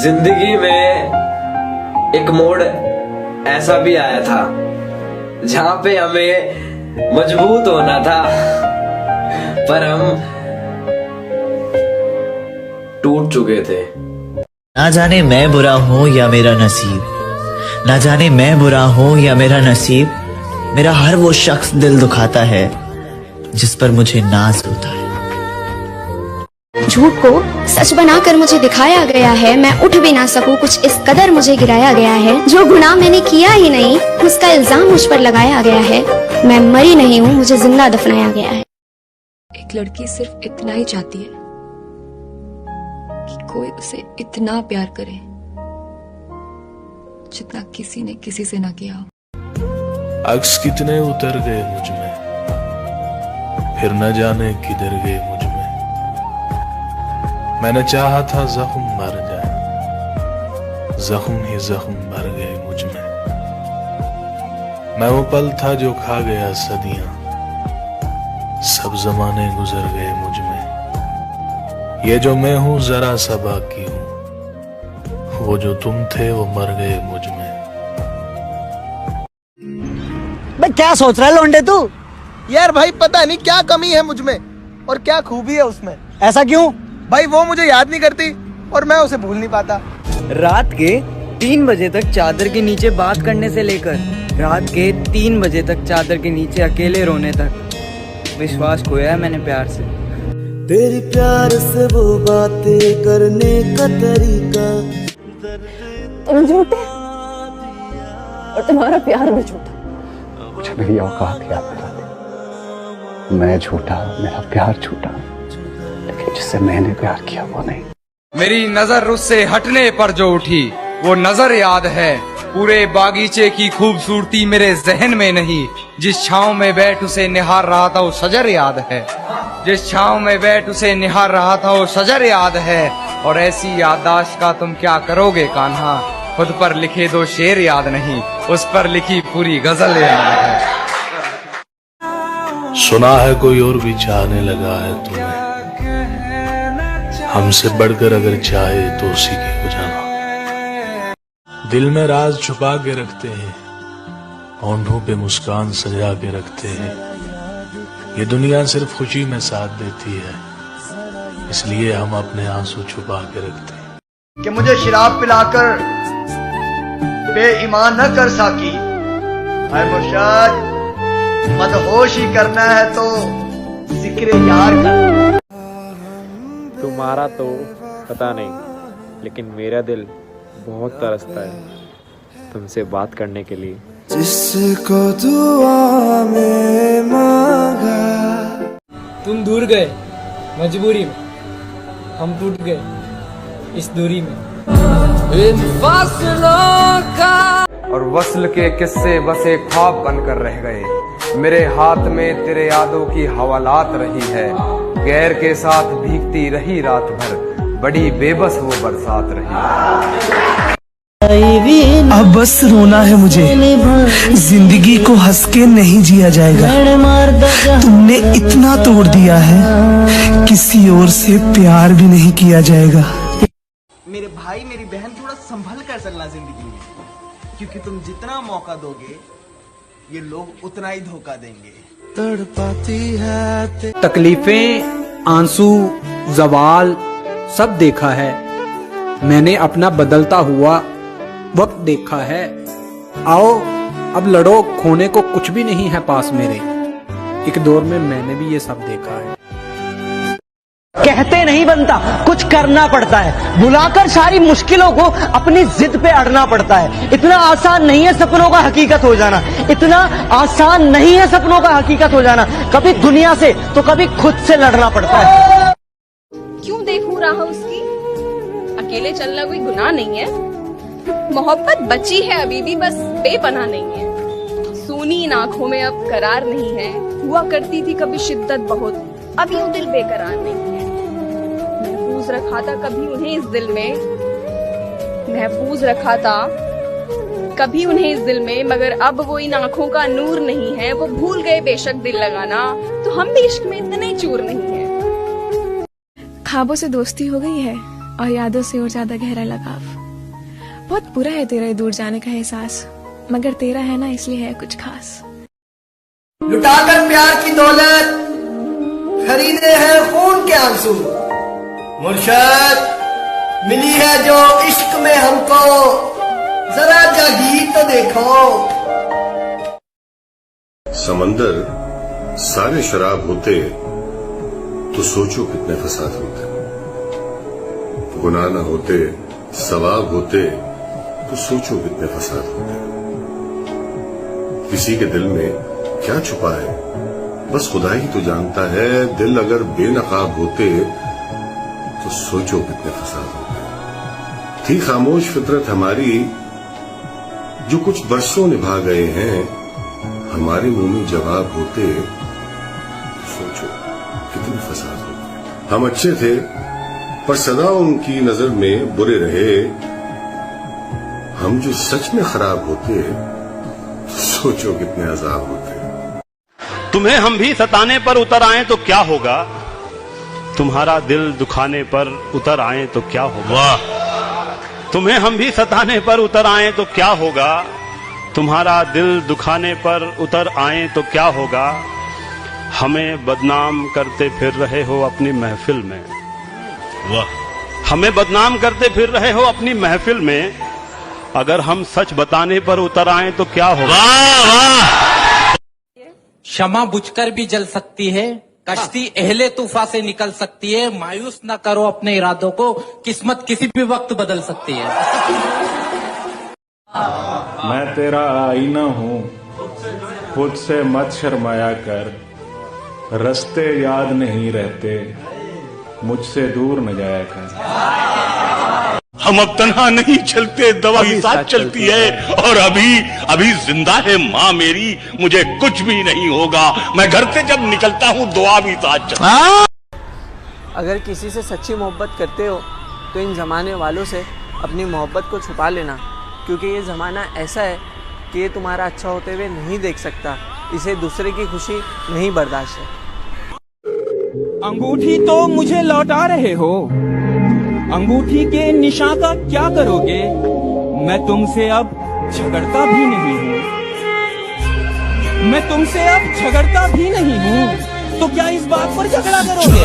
जिंदगी में एक मोड़ ऐसा भी आया था जहां पे हमें मजबूत होना था, पर हम टूट चुके थे। ना जाने मैं बुरा हूं या मेरा नसीब, ना जाने मैं बुरा हूं या मेरा नसीब, मेरा हर वो शख्स दिल दुखाता है जिस पर मुझे नाज होता है। झूठ को सच बनाकर मुझे दिखाया गया है, मैं उठ भी ना सकूं, कुछ इस कदर मुझे गिराया गया है। जो गुनाह मैंने किया ही नहीं उसका इल्जाम मुझ पर लगाया गया है। मैं मरी नहीं हूँ, मुझे जिंदा दफनाया गया है। एक लड़की सिर्फ इतना ही चाहती है कि कोई उसे इतना प्यार करे जितना किसी ने किसी से ना किया हो। अक्स कितने उतर गए मुझ में, फिर न जाने किधर गए मुझ में। मैंने चाहा था जख्म मर जाए, जख्म ही जख्म भर गए मुझ में। मैं वो पल था जो खा गया सदियां, सब जमाने गुजर गए मुझ में। ये जो मैं हूं जरा सा बाकी हूं, वो जो तुम थे वो मर गए मुझ में। भाई क्या सोच रहा है लौंडे तू? यार भाई पता नहीं क्या कमी है मुझ में और क्या खूबी है उसमें। ऐसा क्यों? भाई वो मुझे याद नहीं करती और मैं उसे भूल नहीं पाता। रात के 3 बजे तक चादर के नीचे बात करने से लेकर रात के 3 बजे तक चादर के नीचे अकेले रोने तक विश्वास खोया है मैंने प्यार से। तेरी प्यार से वो बातें करने का तरीका। तुम झूठे और तुम्हारा प्यार भी झूठा। मुझे मेरी औकात याद दिलाती। मैं झूठा, मेरा प्यार झूठा, लेकिन जिससे मैंने प्यार किया वो नहीं। मेरी नजर उससे हटने पर जो उठी वो नजर याद है। पूरे बागीचे की खूबसूरती मेरे जहन में नहीं। जिस छांव में बैठ उसे निहार रहा था वो शजर याद है। जिस छांव में बैठ उसे निहार रहा था वो शजर याद है। और ऐसी याददाश्त का तुम क्या करोगे कान्हा, खुद पर लिखे 2 शेर याद नहीं, उस पर लिखी पूरी गजल याद है। सुना है कोई और भी चाहने लगा है तुम्हें, हमसे बढ़कर अगर चाहे तो उसी की हो जाना। दिल में राज छुपा के रखते हैं, होंठों पे मुस्कान सजा के रखते हैं। ये दुनिया सिर्फ खुशी में साथ देती है, इसलिए हम अपने आंसू छुपा के रखते हैं। कि मुझे शराब पिलाकर बेईमान न कर साकी, हाय मुर्शद मदहोशी करना है तो जिक्र यार कर। तुम्हारा तो पता नहीं, लेकिन मेरा दिल बहुत तरसता है तुमसे बात करने के लिए। जिसको दुआ में मांगा। तुम दूर गए मजबूरी में, हम टूट गए इस दूरी में। इन फासलों का और वस्ल के किस्से बस एक ख्वाब बनकर रह गए। मेरे हाथ में तेरे यादों की हवालात रही है। गैर के साथ भीगती रही रात भर, बड़ी बेबस वो बरसात रही। अब बस रोना है मुझे, जिंदगी को हंस के नहीं जिया जाएगा। तुमने इतना तोड़ दिया है, किसी और से प्यार भी नहीं किया जाएगा। मेरे भाई मेरी बहन थोड़ा संभल कर चलना जिंदगी में, क्योंकि तुम जितना मौका दोगे ये लोग उतना ही धोखा देंगे। तड़पाती है तकलीफें, आंसू, जवाल सब देखा है मैंने, अपना बदलता हुआ वक्त देखा है। आओ अब लड़ो, खोने को कुछ भी नहीं है पास मेरे। एक दौर में मैंने भी ये सब देखा है। कहते नहीं बनता, कुछ करना पड़ता है। बुलाकर सारी मुश्किलों को अपनी जिद पे अड़ना पड़ता है। इतना आसान नहीं है सपनों का हकीकत हो जाना, इतना आसान नहीं है सपनों का हकीकत हो जाना। कभी दुनिया से तो कभी खुद से लड़ना पड़ता है। क्यों देखूं राह उसकी, अकेले चलना कोई गुनाह नहीं है। मोहब्बत बची है अभी भी, बस बेपनाह नहीं है। सूनी इन आंखों में अब करार नहीं है। हुआ करती थी कभी शिद्दत बहुत, अब यूं दिल बेकरार नहीं है। महफूज रखा था कभी उन्हें इस दिल में, महफूज रखा था कभी उन्हें इस दिल में, मगर अब वो इन आंखों का नूर नहीं है। वो भूल गए बेशक दिल लगाना, तो हम भी इश्क में इतने चूर नहीं है। ख्वाबों से दोस्ती हो गई है, और यादों से और ज्यादा गहरा लगाव। बहुत बुरा है तेरे दूर जाने का एहसास, मगर तेरा है ना इसलिए है कुछ खास। लुटाकर प्यार की दौलत खरीदे हैं खून के आंसू, मुर्शद मिली है जो इश्क में हमको, जरा जागी तो देखो। समंदर सारे शराब होते तो सोचो कितने फसाद होते, गुनाह न होते सवाब होते तो सोचो कितने फसाद होते। किसी के दिल में क्या छुपा है बस खुदा ही तो जानता है, दिल अगर बेनकाब होते तो सोचो कितने फसाद होते। थी खामोश फितरत हमारी जो कुछ बरसों निभा गए हैं, हमारे मुंह में जवाब होते तो सोचो कितने फसाद होते। हम अच्छे थे पर सदा उनकी नजर में बुरे रहे, हम जो सच में खराब होते तो सोचो कितने अजाब होते। तुम्हें हम भी सताने पर उतर आए तो क्या होगा, तुम्हारा दिल दुखाने पर उतर आए तो क्या होगा। तुम्हें हम भी सताने पर उतर आए तो क्या होगा, तुम्हारा दिल दुखाने पर उतर आए तो क्या होगा। हमें बदनाम करते फिर रहे हो अपनी महफिल में, हमें बदनाम करते फिर रहे हो अपनी महफिल में, अगर हम सच बताने पर उतर आए तो क्या होगा। क्षमा बुझकर भी जल सकती है, कश्ती अहले तूफा से निकल सकती है, मायूस न करो अपने इरादों को, किस्मत किसी भी वक्त बदल सकती है। मैं तेरा आईना हूँ, खुद से मत शर्माया कर, रास्ते याद नहीं रहते, मुझसे दूर न जाया कर। हम अब तन्हा नहीं चलते, दवा भी साथ चलती है, और अभी जिंदा है माँ मेरी, मुझे कुछ भी नहीं होगा, मैं घर से जब निकलता हूँ दुआ भी साथ चलती। अगर किसी से सच्ची मोहब्बत करते हो तो इन जमाने वालों से अपनी मोहब्बत को छुपा लेना, क्योंकि ये ज़माना ऐसा है कि ये तुम्हारा अच्छा होते हुए नहीं देख सकता, इसे दूसरे की खुशी नहीं बर्दाश्त है। अंगूठी तो मुझे लौटा रहे हो, अंगूठी के निशान का क्या करोगे, मैं तुमसे अब झगड़ता भी नहीं हूँ, मैं तुमसे अब झगड़ता भी नहीं हूँ, तो क्या इस बात पर झगड़ा करोगे।